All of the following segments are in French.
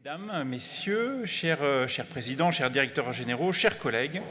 Mesdames, Messieurs, chers présidents, chers directeurs généraux, chers collègues,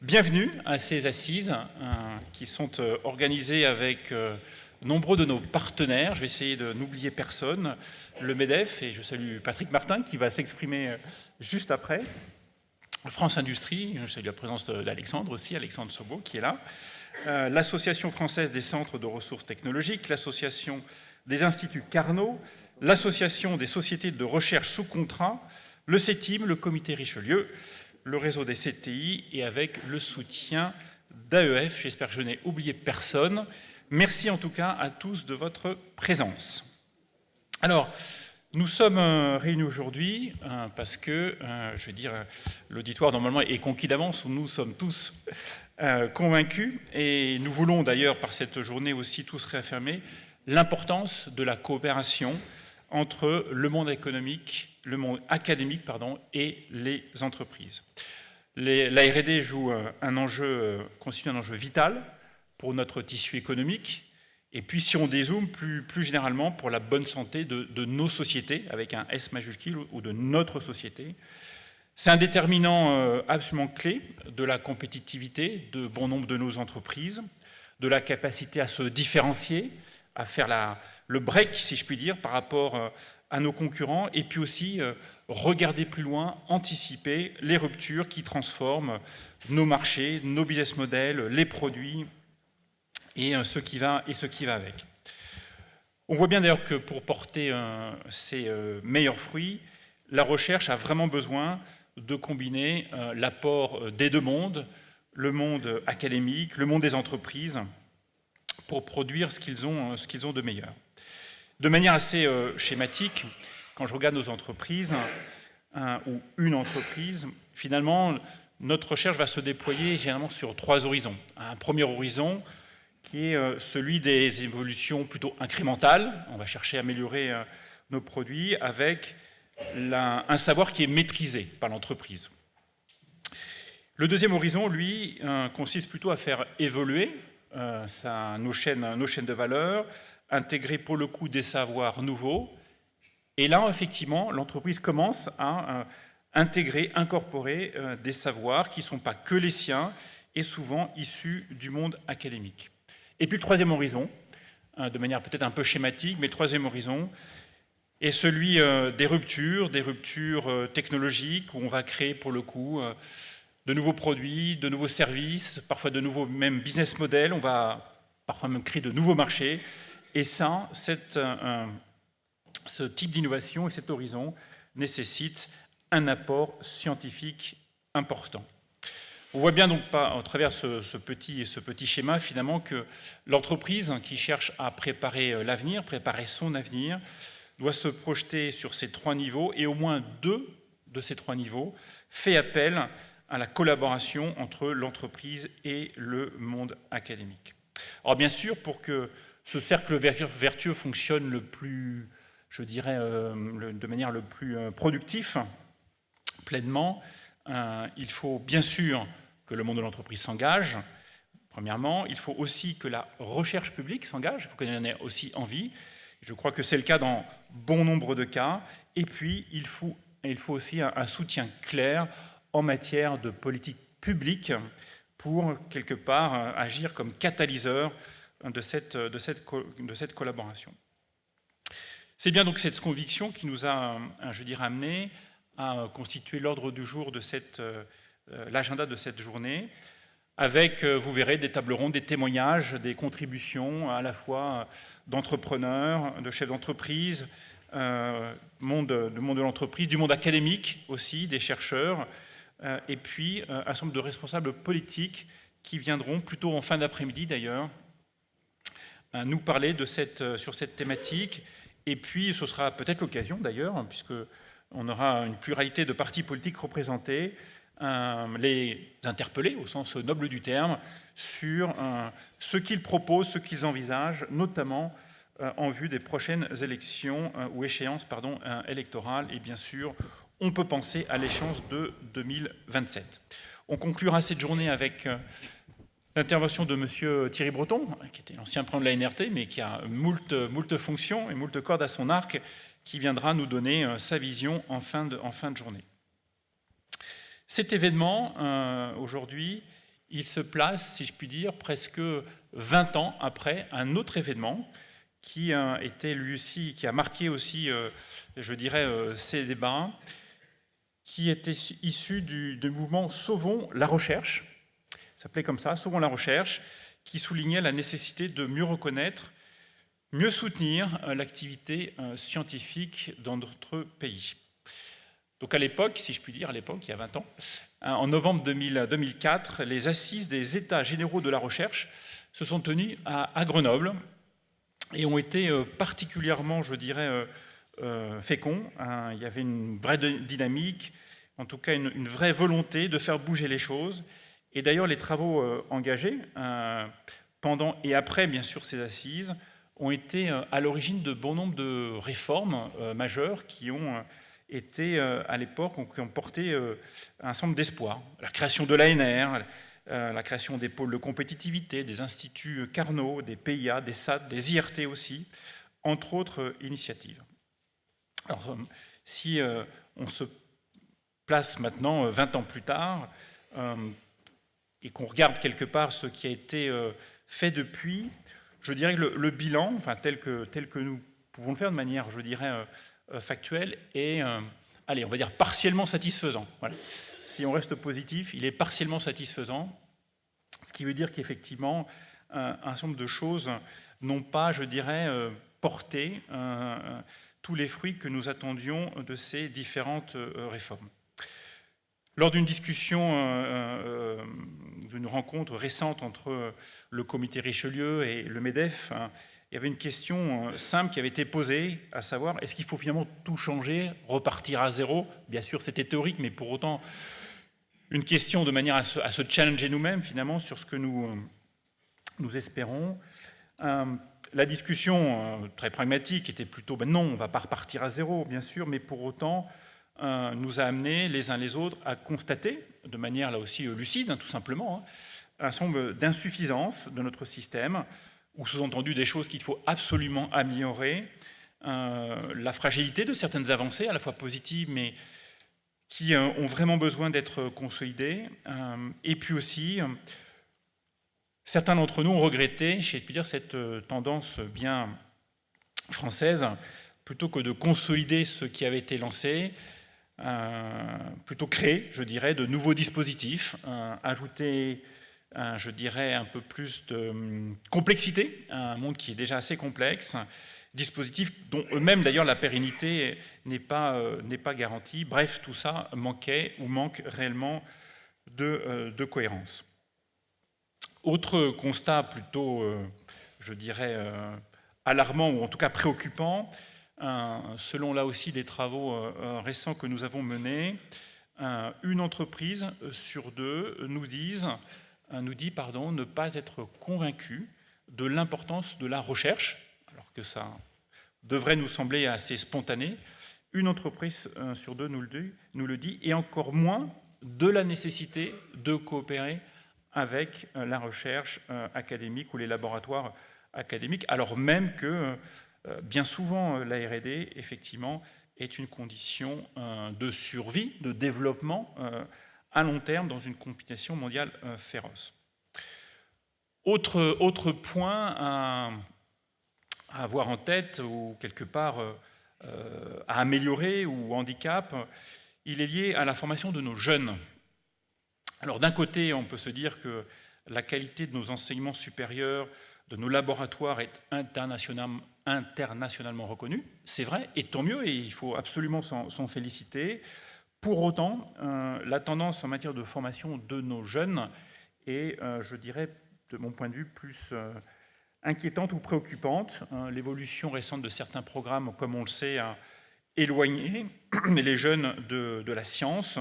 bienvenue à ces assises qui sont organisées avec nombreux de nos partenaires. Je vais essayer de n'oublier personne, le MEDEF, et je salue Patrick Martin qui va s'exprimer juste après. France Industrie, je salue la présence d'Alexandre aussi, Alexandre Sobo qui est là. L'Association française des centres de ressources technologiques, l'Association des instituts Carnot, l'Association des sociétés de recherche sous contrat, le CETIM, le Comité Richelieu, le réseau des CTI et avec le soutien d'AEF. J'espère que je n'ai oublié personne. Merci en tout cas à tous de votre présence. Alors, nous sommes réunis aujourd'hui parce que, je vais dire, l'auditoire normalement est conquis d'avance, nous sommes tous convaincus et nous voulons d'ailleurs par cette journée aussi tous réaffirmer l'importance de la coopération entre le monde académique et les entreprises. La R&D constitue un enjeu vital pour notre tissu économique, et puis si on dézoome plus généralement pour la bonne santé de nos sociétés, avec un S majuscule, ou de notre société. C'est un déterminant absolument clé de la compétitivité de bon nombre de nos entreprises, de la capacité à se différencier, à faire le break, si je puis dire, par rapport à nos concurrents, et puis aussi regarder plus loin, anticiper les ruptures qui transforment nos marchés, nos business models, les produits et ce qui va avec. On voit bien d'ailleurs que pour porter ces meilleurs fruits, la recherche a vraiment besoin de combiner l'apport des deux mondes, le monde académique, le monde des entreprises, pour produire ce qu'ils ont de meilleur. De manière assez schématique, quand je regarde nos entreprises, ou une entreprise, finalement, notre recherche va se déployer généralement sur 3 horizons. Un premier horizon qui est celui des évolutions plutôt incrémentales. On va chercher à améliorer nos produits avec un savoir qui est maîtrisé par l'entreprise. Le deuxième horizon, lui, consiste plutôt à faire évoluer nos chaînes de valeur, intégrer pour le coup des savoirs nouveaux. Et là, effectivement, l'entreprise commence à incorporer des savoirs qui ne sont pas que les siens et souvent issus du monde académique. Et puis le troisième horizon, de manière peut-être un peu schématique, mais le troisième horizon est celui des ruptures technologiques où on va créer pour le coup de nouveaux produits, de nouveaux services, parfois de nouveaux même business models, on va parfois même créer de nouveaux marchés. Et ça, ce type d'innovation et cet horizon nécessite un apport scientifique important. On voit bien donc à travers ce petit schéma finalement que l'entreprise qui cherche à préparer l'avenir, préparer son avenir, doit se projeter sur ces 3 niveaux et au moins 2 de ces 3 niveaux fait appel à la collaboration entre l'entreprise et le monde académique. Alors bien sûr, pour que ce cercle vertueux fonctionne le plus, je dirais, de manière le plus productif, pleinement, il faut bien sûr que le monde de l'entreprise s'engage. Premièrement, il faut aussi que la recherche publique s'engage, il faut qu'elle en ait aussi envie. Je crois que c'est le cas dans bon nombre de cas. Et puis, il faut aussi un soutien clair en matière de politique publique pour, quelque part, agir comme catalyseur de cette collaboration. C'est bien donc cette conviction qui nous a, je dirais, amené à constituer l'ordre du jour de l'agenda de cette journée, avec, vous verrez, des tables rondes, des témoignages, des contributions à la fois d'entrepreneurs, de chefs d'entreprise, du monde de l'entreprise, du monde académique aussi, des chercheurs, et puis un certain nombre de responsables politiques qui viendront plutôt en fin d'après-midi d'ailleurs nous parler sur cette thématique. Et puis ce sera peut-être l'occasion d'ailleurs, puisqu'on aura une pluralité de partis politiques représentés, les interpeller au sens noble du terme sur ce qu'ils proposent, ce qu'ils envisagent, notamment en vue des prochaines élections ou échéances électorales. Et bien sûr, on peut penser à l'échéance de 2027. On conclura cette journée avec l'intervention de M. Thierry Breton, qui était l'ancien président de la NRT, mais qui a moult fonctions et moult cordes à son arc, qui viendra nous donner sa vision en fin de journée. Cet événement, aujourd'hui, il se place, si je puis dire, presque 20 ans après un autre événement qui était lui aussi, qui a marqué aussi, je dirais, ces débats, qui était issu du mouvement Sauvons la recherche, ça s'appelait comme ça, Sauvons la recherche, qui soulignait la nécessité de mieux reconnaître, mieux soutenir l'activité scientifique dans notre pays. Donc à l'époque, si je puis dire, à l'époque, il y a 20 ans, en novembre 2004, les assises des États généraux de la recherche se sont tenues à Grenoble et ont été particulièrement, je dirais, féconds. Il y avait une vraie dynamique, en tout cas une vraie volonté de faire bouger les choses. Et d'ailleurs, les travaux engagés pendant et après, bien sûr, ces assises, ont été à l'origine de bon nombre de réformes majeures qui ont été, à l'époque, qui ont porté un ensemble d'espoir. La création de l'ANR, la création des pôles de compétitivité, des instituts Carnot, des PIA, des SAT, des IRT aussi, entre autres initiatives. Alors, si on se place maintenant, 20 ans plus tard, et qu'on regarde quelque part ce qui a été fait depuis, je dirais que le bilan, enfin, tel que nous pouvons le faire de manière, je dirais, factuelle, est, allez, on va dire partiellement satisfaisant. Voilà. Si on reste positif, il est partiellement satisfaisant, ce qui veut dire qu'effectivement, un certain nombre de choses n'ont pas, je dirais, porté tous les fruits que nous attendions de ces différentes réformes. Lors d'une discussion, d'une rencontre récente entre le comité Richelieu et le MEDEF, il y avait une question simple qui avait été posée, à savoir, est-ce qu'il faut finalement tout changer, repartir à zéro? Bien sûr, c'était théorique, mais pour autant, une question de manière à se challenger nous-mêmes, finalement, sur ce que nous espérons. La discussion très pragmatique était plutôt, non, on ne va pas repartir à zéro, bien sûr, mais pour autant, nous a amené les uns les autres à constater, de manière là aussi lucide, tout simplement, un certain nombre d'insuffisances de notre système, ou sous-entendu des choses qu'il faut absolument améliorer, la fragilité de certaines avancées, à la fois positives, mais qui ont vraiment besoin d'être consolidées, et puis aussi, certains d'entre nous ont regretté, je puis dire, cette tendance bien française, plutôt que de consolider ce qui avait été lancé, plutôt créer, je dirais, de nouveaux dispositifs, ajouter, je dirais, un peu plus de complexité à un monde qui est déjà assez complexe, dispositifs dont eux-mêmes, d'ailleurs, la pérennité n'est pas garantie. Bref, tout ça manquait ou manque réellement de cohérence. Autre constat plutôt, je dirais, alarmant ou en tout cas préoccupant, selon là aussi des travaux récents que nous avons menés, une entreprise sur deux nous dit ne pas être convaincue de l'importance de la recherche, alors que ça devrait nous sembler assez spontané. Une entreprise sur deux nous le dit, et encore moins de la nécessité de coopérer avec la recherche académique ou les laboratoires académiques, alors même que bien souvent, la R&D, effectivement, est une condition de survie, de développement à long terme dans une compétition mondiale féroce. Autre point à avoir en tête, ou quelque part à améliorer, ou handicap, il est lié à la formation de nos jeunes. Alors d'un côté, on peut se dire que la qualité de nos enseignements supérieurs, de nos laboratoires est internationalement reconnue, c'est vrai, et tant mieux, et il faut absolument s'en féliciter. Pour autant, la tendance en matière de formation de nos jeunes est, je dirais, de mon point de vue, plus inquiétante ou préoccupante. L'évolution récente de certains programmes, comme on le sait, a éloigné les jeunes de la science,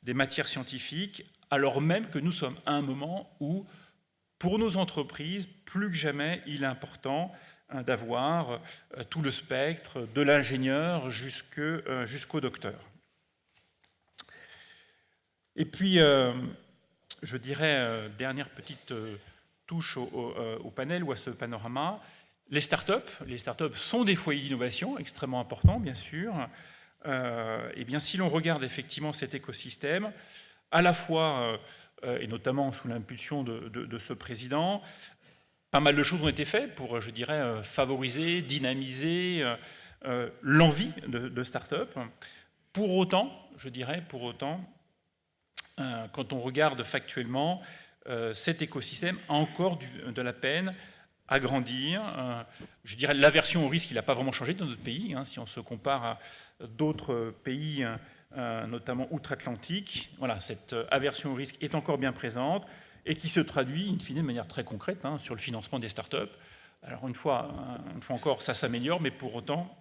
des matières scientifiques, alors même que nous sommes à un moment où, pour nos entreprises, plus que jamais, il est important d'avoir tout le spectre, de l'ingénieur jusqu'au docteur. Et puis, je dirais, dernière petite touche au panel ou à ce panorama, Les startups sont des foyers d'innovation extrêmement importants, bien sûr. Et bien, si l'on regarde effectivement cet écosystème, à la fois, et notamment sous l'impulsion de ce président, pas mal de choses ont été faites pour, je dirais, favoriser, dynamiser l'envie de start-up. Pour autant, quand on regarde factuellement, cet écosystème a encore de la peine à grandir. Je dirais l'aversion au risque, il n'a pas vraiment changé dans notre pays. Si on se compare à d'autres pays, notamment outre-Atlantique, voilà, cette aversion au risque est encore bien présente et qui se traduit, in fine, de manière très concrète sur le financement des startups. Alors une fois encore, ça s'améliore, mais pour autant,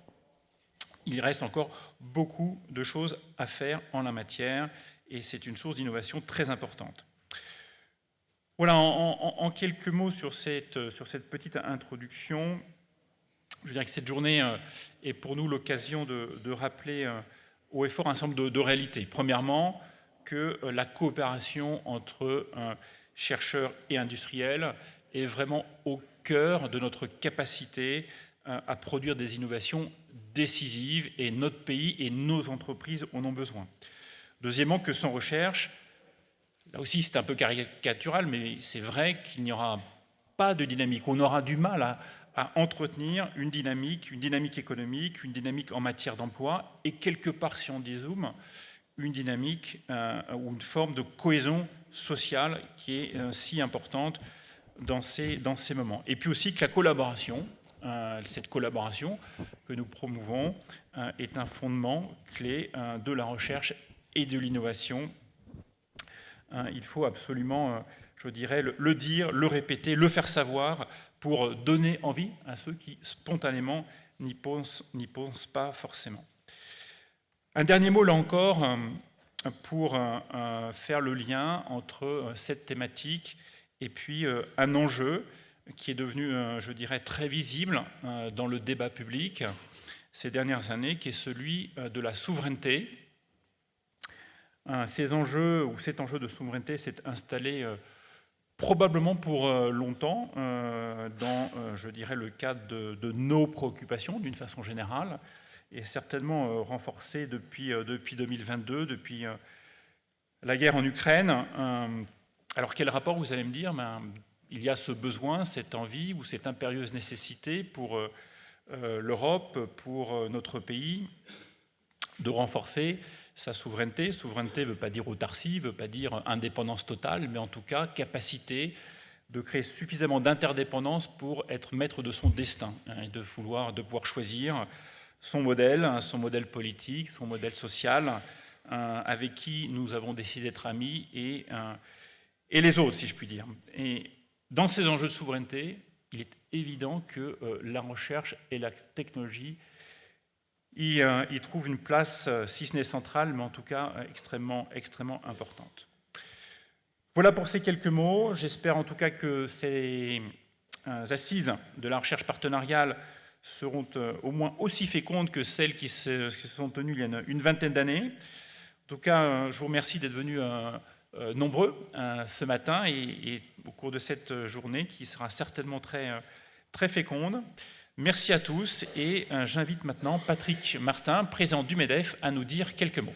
il reste encore beaucoup de choses à faire en la matière et c'est une source d'innovation très importante. Voilà, en quelques mots sur cette petite introduction, je dirais que cette journée est pour nous l'occasion de rappeler haut et fort un certain nombre de réalités. Premièrement, que la coopération entre chercheurs et industriels est vraiment au cœur de notre capacité à produire des innovations décisives et notre pays et nos entreprises en ont besoin. Deuxièmement, que sans recherche, là aussi c'est un peu caricatural, mais c'est vrai qu'il n'y aura pas de dynamique. On aura du mal à entretenir une dynamique économique, une dynamique en matière d'emploi et quelque part, si on dézoome, une dynamique ou une forme de cohésion sociale qui est si importante dans ces moments. Et puis aussi que la collaboration, cette collaboration que nous promouvons est un fondement clé de la recherche et de l'innovation. Il faut absolument, je dirais, le dire, le répéter, le faire savoir pour donner envie à ceux qui spontanément n'y pensent pas forcément. Un dernier mot, là encore, pour faire le lien entre cette thématique et puis un enjeu qui est devenu, je dirais, très visible dans le débat public ces dernières années, qui est celui de la souveraineté. Cet enjeu de souveraineté s'est installé probablement pour longtemps dans, je dirais, le cadre de nos préoccupations d'une façon générale, et certainement renforcé depuis 2022, depuis la guerre en Ukraine. Alors quel rapport, vous allez me dire? Il y a ce besoin, cette envie ou cette impérieuse nécessité pour l'Europe, pour notre pays, de renforcer sa souveraineté. Souveraineté ne veut pas dire autarcie, ne veut pas dire indépendance totale, mais en tout cas capacité de créer suffisamment d'interdépendance pour être maître de son destin et de pouvoir choisir son modèle politique, son modèle social, avec qui nous avons décidé d'être amis et les autres, si je puis dire. Et dans ces enjeux de souveraineté, il est évident que la recherche et la technologie y trouvent une place, si ce n'est centrale, mais en tout cas extrêmement importante. Voilà pour ces quelques mots. J'espère en tout cas que ces assises de la recherche partenariale seront au moins aussi fécondes que celles qui se sont tenues il y a une vingtaine d'années. En tout cas, je vous remercie d'être venus nombreux ce matin et au cours de cette journée qui sera certainement très féconde. Merci à tous et j'invite maintenant Patrick Martin, président du MEDEF, à nous dire quelques mots.